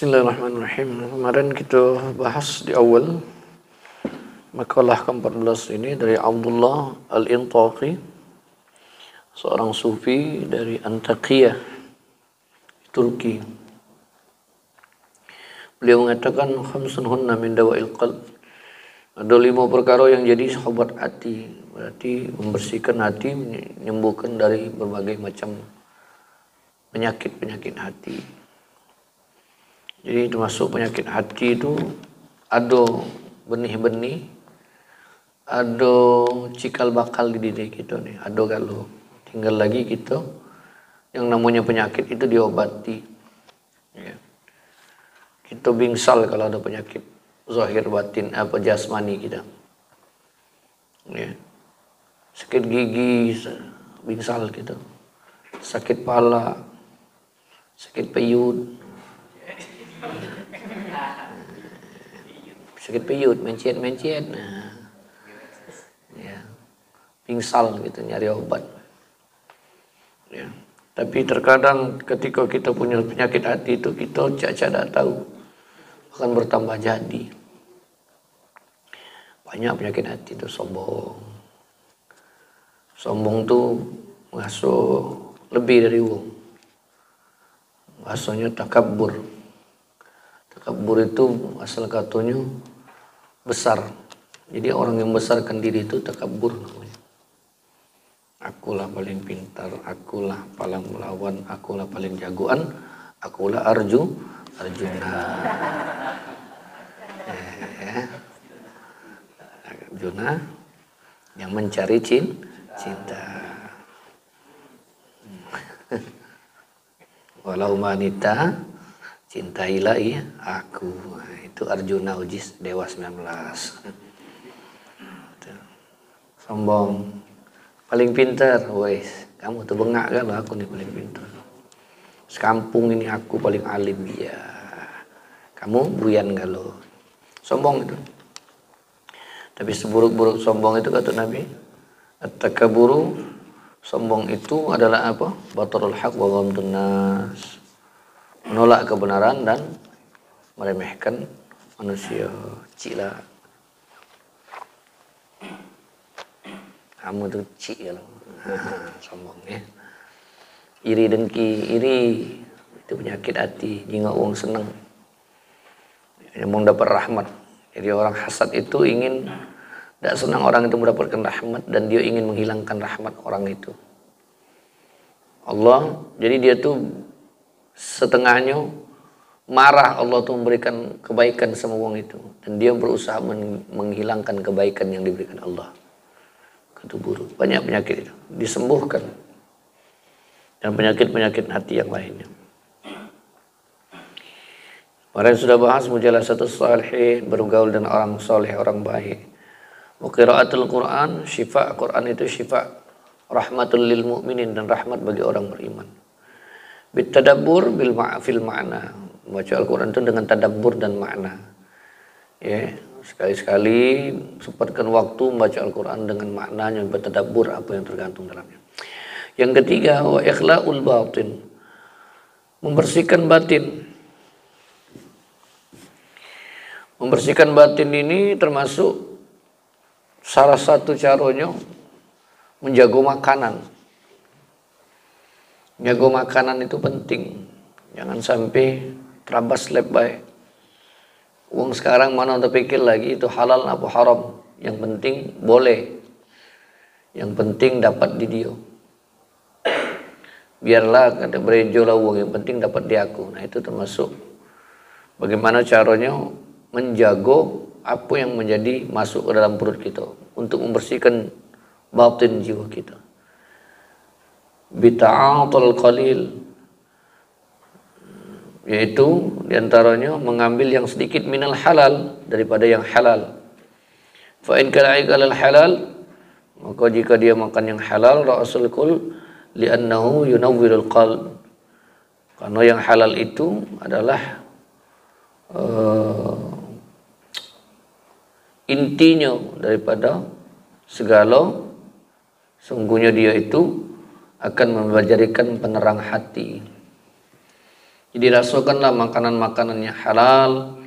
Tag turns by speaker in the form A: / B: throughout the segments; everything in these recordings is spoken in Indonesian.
A: Bismillahirrahmanirrahim. Kemarin kita bahas di awal makalah ke-14 ini dari Abdullah Al-Intaqi, seorang sufi dari Antakya, Turki. Beliau mengatakan khamsun hunna min dawa'il qalb. Ada 5 perkara yang jadi sahabat hati, berarti membersihkan hati, menyembuhkan dari berbagai macam penyakit-penyakit hati. Jadi termasuk penyakit hati itu ada benih-benih, ada cikal bakal di diri kita nih, ada kalau tinggal lagi kita yang namanya penyakit itu diobati. Ya. Kita bingsal kalau ada penyakit zahir batin apa jasmani kita. Ya. Sakit gigi, bingsal kita. Sakit pala, sakit peyud. Sakit peyud, mencet-mencet, nah, ya, pingsal gitu, nyari obat. Ya. Tapi terkadang ketika kita punya penyakit hati itu kita tidak tahu akan bertambah jadi. Banyak penyakit hati itu sombong. Sombong tuh ngasuh lebih dari uang. Bahasanya takabur. Takabur itu asal katanya besar. Jadi orang yang besarkan diri itu takabur namanya. Akulah paling pintar, akulah paling melawan, akulah paling jagoan, akulah Arjuna. Arjuna yang mencari cinta. Walau wanita cintailah aku. Itu Arjuna uji Dewa 19. Sombong. Paling pintar, wes. Kamu tuh bengak kan, aku nih paling pintar. Sekampung ini aku paling alim ya. Kamu buyan galau. Sombong itu. Tapi seburuk-buruk sombong itu kata Nabi, at-takaburu, sombong itu adalah apa? Batarul haq wa ghamdun nas. Menolak kebenaran dan meremehkan manusia. Cik lah. Kamu tuh cik kalau sombong ya. Iri dengki, iri itu penyakit hati. Jika orang senang, yang mau dapat rahmat. Jadi orang hasad itu ingin, tidak senang orang itu mendapatkan rahmat dan dia ingin menghilangkan rahmat orang itu. Allah, jadi dia tuh setengahnya marah Allah tuh memberikan kebaikan sama orang itu dan dia berusaha menghilangkan kebaikan yang diberikan Allah. Itu buruk. Banyak penyakit itu disembuhkan dan penyakit-penyakit hati yang lainnya. Kemarin sudah bahas mujalasatus shalihin, bergaul dengan orang soleh, orang baik. Wa qiraatul Quran, syifa. Quran itu syifa, rahmatul lil mu'minin, dan rahmat bagi orang beriman. Bitadabbur bil ma'fil ma'na. Membaca Al-Quran itu dengan tadabbur dan makna. Ya, sekali-sekali sempatkan waktu membaca Al-Quran dengan maknanya, bertadabbur apa yang tergantung dalamnya. Yang ketiga, wa ikhla'ul batin. Membersihkan batin. Membersihkan batin ini termasuk salah satu caranya menjaga makanan. Jaga makanan itu penting. Jangan sampai terabas lebay. Uang sekarang mana untuk pikir lagi itu halal apa haram. Yang penting boleh. Yang penting dapat di dia. Biarlah kata berejo lah uang, yang penting dapat di aku. Nah itu termasuk bagaimana caranya menjaga apa yang menjadi masuk ke dalam perut kita untuk membersihkan batin jiwa kita. Bita'atul qalil, yaitu diantaranya mengambil yang sedikit minal halal daripada yang halal. Fa in kana ikalal halal, maka jika dia makan yang halal, ra'sul kul li'annahu yunawwirul qalb. Karena yang halal itu adalah intinya daripada segala, sungguhnya dia itu akan membajarikan penerang hati. Jadi rasakanlah makanan-makanan yang halal,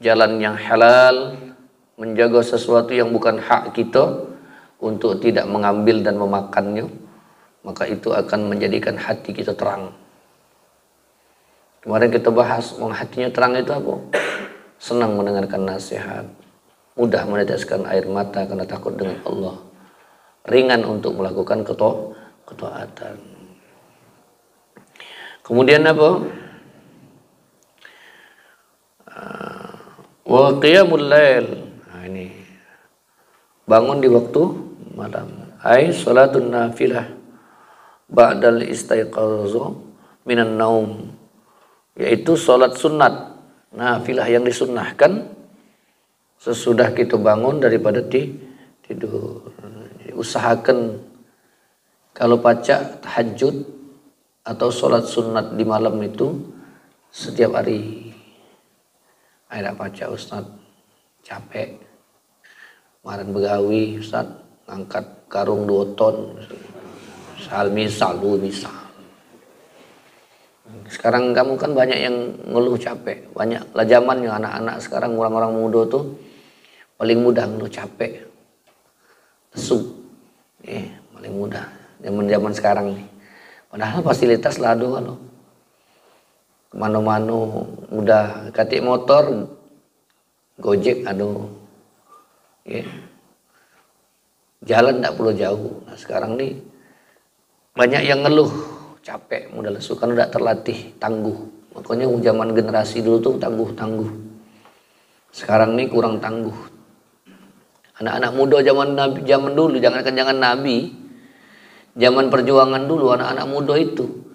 A: jalan yang halal, menjaga sesuatu yang bukan hak kita untuk tidak mengambil dan memakannya, maka itu akan menjadikan hati kita terang. Kemarin kita bahas, hatinya terang itu apa? Senang mendengarkan nasihat, mudah meneteskan air mata karena takut dengan Allah, ringan untuk melakukan ketaatan. Kemudian apa? Wa qiyamul lail. Nah, ini bangun di waktu malam. Ai salatun nafilah ba'dal istaiqazu minan naum, yaitu salat sunat nafilah yang disunnahkan sesudah kita bangun daripada tidur. Usahakan kalau baca tahajud atau salat sunat di malam itu setiap hari. Ada baca Ustaz, capek. Kemarin begawi Ustaz, ngangkat karung 2 ton. Misal. Sekarang kamu kan banyak yang ngeluh capek. Banyak lah zamannya anak-anak sekarang, orang-orang muda tuh paling mudah ngeluh capek. Lesu. Paling mudah. Zaman-zaman sekarang nih. Padahal fasilitas lah ada loh. Kemana-mana mudah, katik motor Gojek aduh ya. Jalan tak perlu jauh. Nah sekarang nih banyak yang ngeluh capek, mudah lesu karena tidak terlatih, tangguh. Makanya zaman generasi dulu tuh tangguh. Sekarang nih kurang tangguh. Anak-anak muda zaman dulu, jangan Nabi, zaman perjuangan dulu, anak-anak muda itu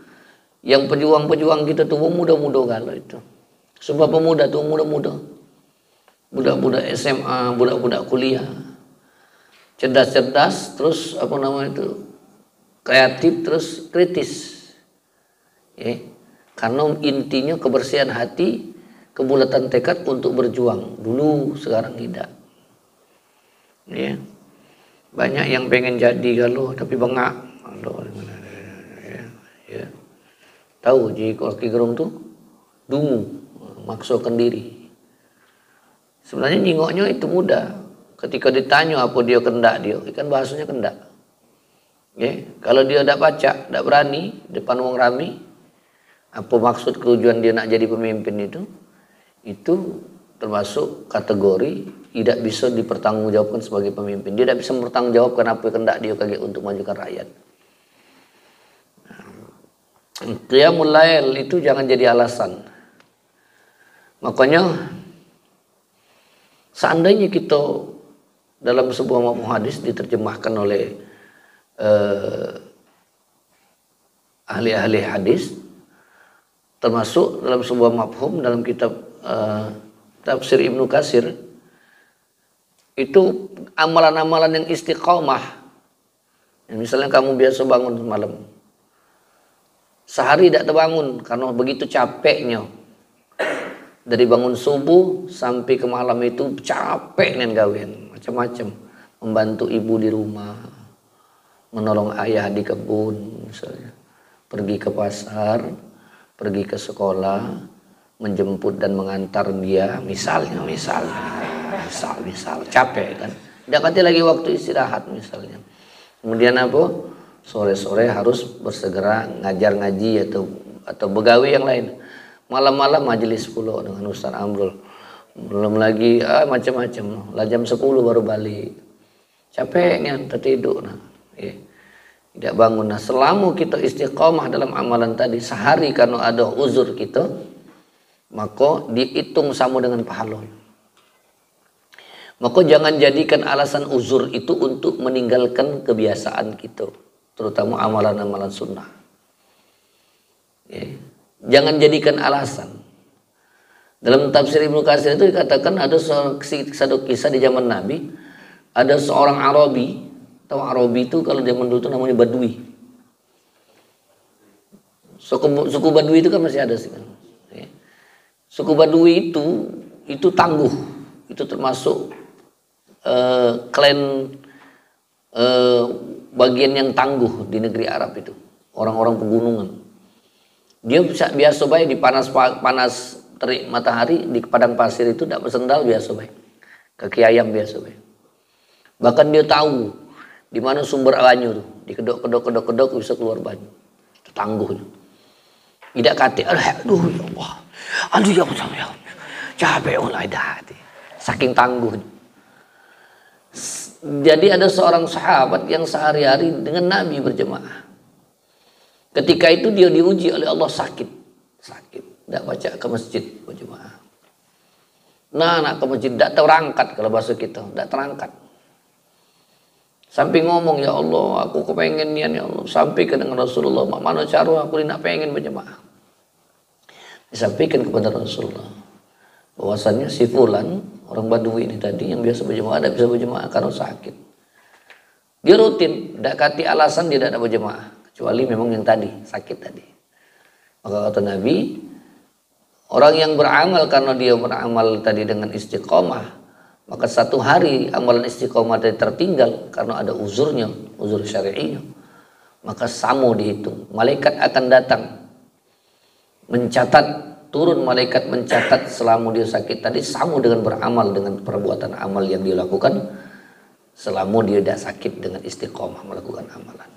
A: yang pejuang-pejuang kita tuh muda-muda galau itu. Sebab pemuda tuh muda-muda. Budak-budak SMA, budak-budak kuliah. Cerdas-cerdas, terus apa namanya itu? Kreatif, terus kritis. Karena intinya kebersihan hati, kebulatan tekad untuk berjuang. Dulu, sekarang tidak. Banyak yang pengen jadi galau, tapi bengak. Tahu jadi Rocky Gerung tuh dungu, maksudkan diri. Sebenarnya nyingoknya itu mudah. Ketika ditanya apa dia kendak dia, kan bahasanya kendak. Kalau dia tidak baca, tidak berani depan wong rami, apa maksud tujuan dia nak jadi pemimpin itu termasuk kategori tidak bisa dipertanggungjawabkan sebagai pemimpin. Dia tidak bisa mempertanggungjawabkan apa kendak dia kaget untuk majukan rakyat. Qiyamul lail itu jangan jadi alasan. Makanya seandainya kita dalam sebuah mafhum hadis diterjemahkan oleh ahli-ahli hadis, termasuk dalam sebuah mafhum dalam kitab tafsir Ibnu Katsir, itu amalan-amalan yang istiqomah. Misalnya kamu biasa bangun malam, sehari tidak terbangun karena begitu capeknya. Dari bangun subuh sampai ke malam itu capek nen gawean macam-macam. Membantu ibu di rumah, menolong ayah di kebun misalnya. Pergi ke pasar, pergi ke sekolah, menjemput dan mengantar dia misalnya capek kan. Tidak ganti lagi waktu istirahat misalnya. Kemudian apa? Sore-sore harus bersegera ngajar ngaji atau begawe yang lain. Malam-malam majelis pula dengan Ustaz Amrul. Belum lagi macam-macam. Lah jam 10 baru balik. Capeknya tertidur. Tidak bangun. Nah, selama kita istiqomah dalam amalan tadi sehari karena ada uzur kita, maka dihitung sama dengan pahala. Maka jangan jadikan alasan uzur itu untuk meninggalkan kebiasaan kita, terutama amalan-amalan sunnah. Jangan jadikan alasan. Dalam tafsir Ibnu Katsir itu dikatakan ada satu kisah di zaman Nabi, ada seorang Arabi. Tahu Arabi itu kalau zaman dulu itu namanya Badui. Suku Badui itu kan masih ada sih kan. Suku Badui itu tangguh. Itu termasuk klan bagian yang tangguh di negeri Arab itu. Orang-orang pegunungan. Dia biasa baik di panas terik matahari di padang pasir itu tidak bersendal biasa baik. Kaki ayam biasa baik. Bahkan dia tahu di mana sumber banyu tuh. Dikedok bisa keluar banyu. Itu tangguhnya. Tidak kate, aduh ya Allah. Aduh ya Allah. Capek oleh hati. Saking tangguhnya. Jadi ada seorang sahabat yang sehari-hari dengan Nabi berjemaah. Ketika itu dia diuji oleh Allah sakit. Tidak baca ke masjid berjemaah. Nah, anak ke masjid tidak terangkat kalau bahasa kita, tidak terangkat. Sampai ngomong, ya Allah, aku kepengen nian ya Allah. Sampaikan dengan Rasulullah, mana cara aku tidak pengen berjemaah. Disampaikan kepada Rasulullah bahwasannya si fulan, orang Badui ini tadi yang biasa berjemaah, tidak bisa berjemaah karena sakit. Dia rutin, tidak kati alasan dia tidak ada berjemaah, kecuali memang yang tadi, sakit tadi. Maka kata Nabi, orang yang beramal karena dia beramal tadi dengan istiqomah, maka satu hari amalan istiqomah tadi tertinggal karena ada uzurnya, uzur syar'inya, maka samu dihitung. Malaikat akan datang mencatat, turun malaikat mencatat selama dia sakit tadi samu dengan beramal, dengan perbuatan amal yang dia lakukan selama dia tidak sakit dengan istiqomah melakukan amalan.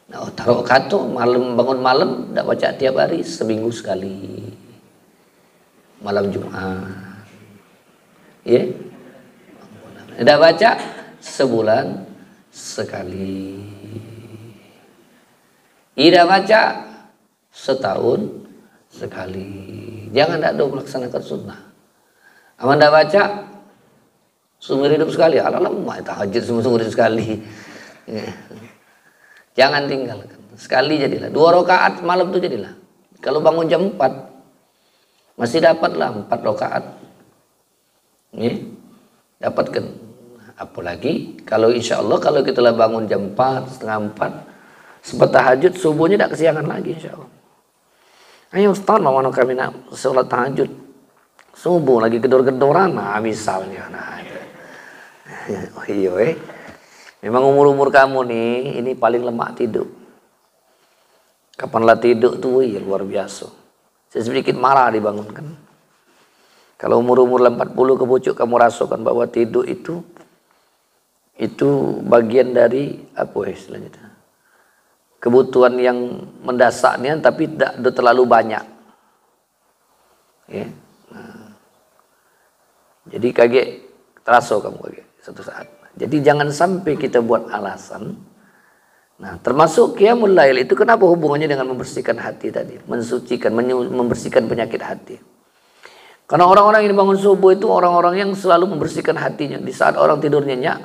A: Nah, taruh kata malam, bangun malam tidak baca tiap hari, seminggu sekali, malam Jumat. Ya, tidak baca sebulan sekali, tidak baca setahun sekali. Jangan tidak dong melaksanakan sunnah. Aman tidak baca seumur hidup sekali. Alamak, tahajud seumur hidup sekali. Jangan tinggalkan. Sekali jadilah. 2 rakaat malam itu jadilah. Kalau bangun jam 4 masih dapatlah 4 rakaat. Dapatkan. Apalagi kalau insya Allah kalau kita lah bangun jam 4, setengah 4, sempat tahajud, subuhnya tidak kesiangan lagi insya Allah. Ayo Ustaz, mau kami nak sholat tahajud subuh lagi gedor-gedoran, nah misalnya, nah itu. Oh iya, memang umur kamu nih ini paling lemah tidur. Kapanlah tidur tuh ya luar biasa. Saya sedikit marah dibangunkan. Kalau umur 40 ke pucuk kamu rasakan bahwa tidur itu bagian dari apa istilahnya itu? Kebutuhan yang mendasarnya tapi tidak terlalu banyak. Ya. Nah. Jadi kaget terasa kamu kaget satu saat. Jadi jangan sampai kita buat alasan. Nah, termasuk qiyamul lail itu kenapa hubungannya dengan membersihkan hati tadi, mensucikan, membersihkan penyakit hati. Karena orang-orang yang bangun subuh itu orang-orang yang selalu membersihkan hatinya. Di saat orang tidur nyenyak,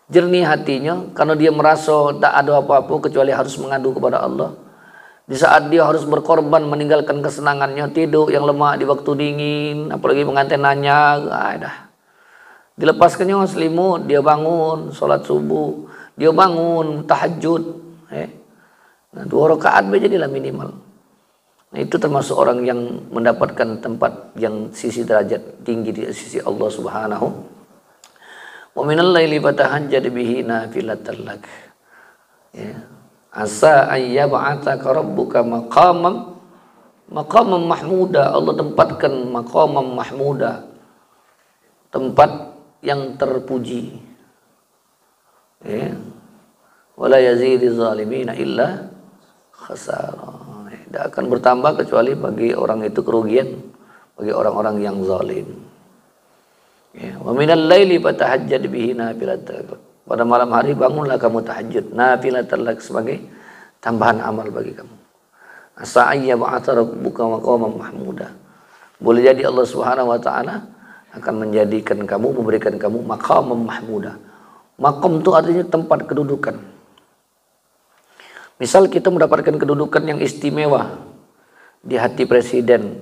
A: jernih hatinya karena dia merasa tak ada apa-apa kecuali harus mengadu kepada Allah. Di saat dia harus berkorban meninggalkan kesenangannya, tidur yang lemah di waktu dingin, apalagi pengantin nanya, dah. Dilepaskannya selimut, dia bangun sholat subuh, dia bangun tahajud, Nah, 2 rakaat jadilah minimal. Nah, itu termasuk orang yang mendapatkan tempat yang sisi derajat tinggi di sisi Allah Subhanahu. Wa minal laili fatahajjad bihi nafilatan lak. Ya. Asa ayyab'ataka rabbuka maqaman mahmuda. Allah tempatkan maqaman mahmuda, tempat yang terpuji. Ya. Wala yazidu zalimina illa khasara. Tidak akan bertambah kecuali bagi orang itu kerugian, bagi orang-orang yang zalim. Ya, wa minal laili fatahajjad bihi nafilatan. Pada malam hari bangunlah kamu tahajud nafilatan lak sebagai tambahan amal bagi kamu. Asa ayyab'atha rabbuka maqaman mahmuda. Boleh jadi Allah Subhanahu wa taala akan menjadikan kamu, memberikan kamu maqaman mahmuda. Maqam itu artinya tempat kedudukan. Misal kita mendapatkan kedudukan yang istimewa di hati Presiden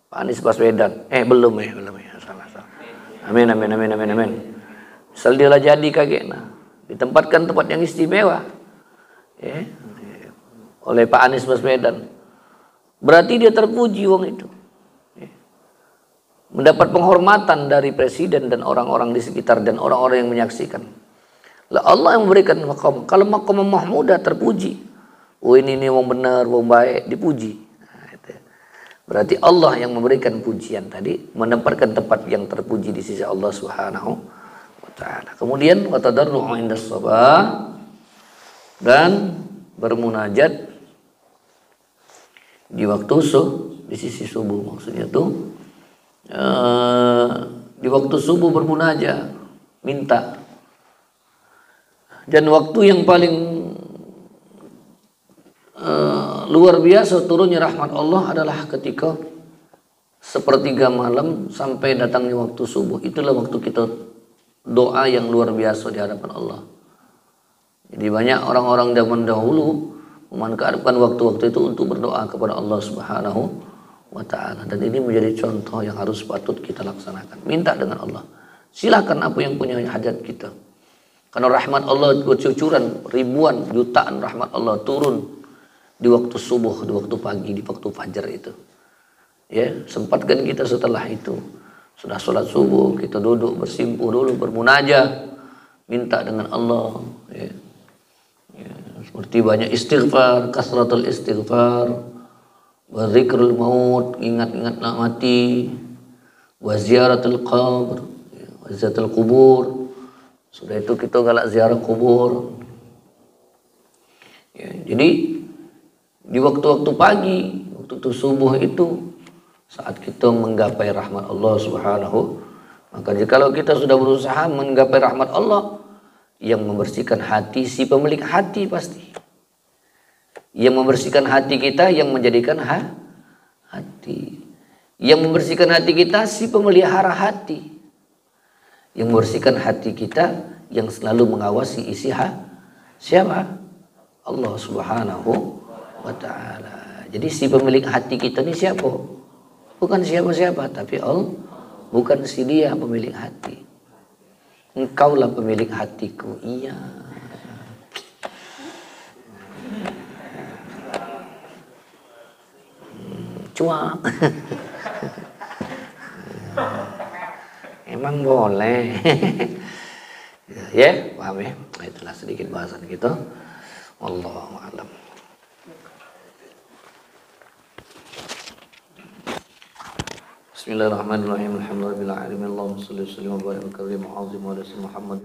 A: Pak Anies Baswedan. Belum ya. Salah. Amin. Misal dia lah jadi kaget, ditempatkan tempat yang istimewa oleh Pak Anies Baswedan. Berarti dia terpuji wong itu. Mendapat penghormatan dari Presiden dan orang-orang di sekitar dan orang-orang yang menyaksikan. Lah Allah yang memberikan maqam. Kalau maqam mahmudah terpuji. Oh ini wong benar, wong baik, dipuji. Berarti Allah yang memberikan pujian tadi, menempatkan tempat yang terpuji di sisi Allah Subhanahu wa taala. Kemudian wa tadarru'u 'indas sabah, dan bermunajat di waktu di sisi subuh. Maksudnya tuh di waktu subuh bermunajat, minta. Dan waktu yang paling luar biasa turunnya rahmat Allah adalah ketika sepertiga malam sampai datangnya waktu subuh. Itulah waktu kita doa yang luar biasa di hadapan Allah. Jadi banyak orang-orang zaman dahulu memanfaatkan waktu-waktu itu untuk berdoa kepada Allah Subhanahu wa taala, dan ini menjadi contoh yang harus patut kita laksanakan. Minta dengan Allah. Silakan apa yang punya hajat kita. Karena rahmat Allah bercucuran, ribuan, jutaan rahmat Allah turun di waktu subuh, di waktu pagi, di waktu fajar itu. Ya, sempatkan kita setelah itu. Sudah sholat subuh, kita duduk bersimpuh dulu, bermunajat, minta dengan Allah. Ya. Ya, seperti banyak istighfar, kasratul istighfar, wa zikrul maut, ingat-ingat nak mati, wa ziaratul qabr, wa ziaratul kubur. Sudah itu kita galak ziarah kubur. Ya, jadi di waktu-waktu pagi, waktu subuh itu saat kita menggapai rahmat Allah Subhanahu. Maka jikalau kita sudah berusaha menggapai rahmat Allah, yang membersihkan hati si pemilik hati pasti. Yang membersihkan hati kita, yang menjadikan hati. Yang membersihkan hati kita si pemelihara hati. Yang membersihkan hati kita, yang selalu mengawasi isi siapa? Allah Subhanahu wa taala. Jadi si pemilik hati kita ini siapa? Bukan siapa-siapa, tapi Allah. Bukan si dia pemilik hati. Engkaulah pemilik hatiku. Iya. Cuak. Emang boleh. Ya, paham ya? Nah, itulah sedikit bahasan kita. Wallahu a'lam. Bismillahirrahmanirrahim. Alhamdulillahirabbil alamin. Allahumma shalli wa sallim wa barik wa karrim wa azim wa Muhammad.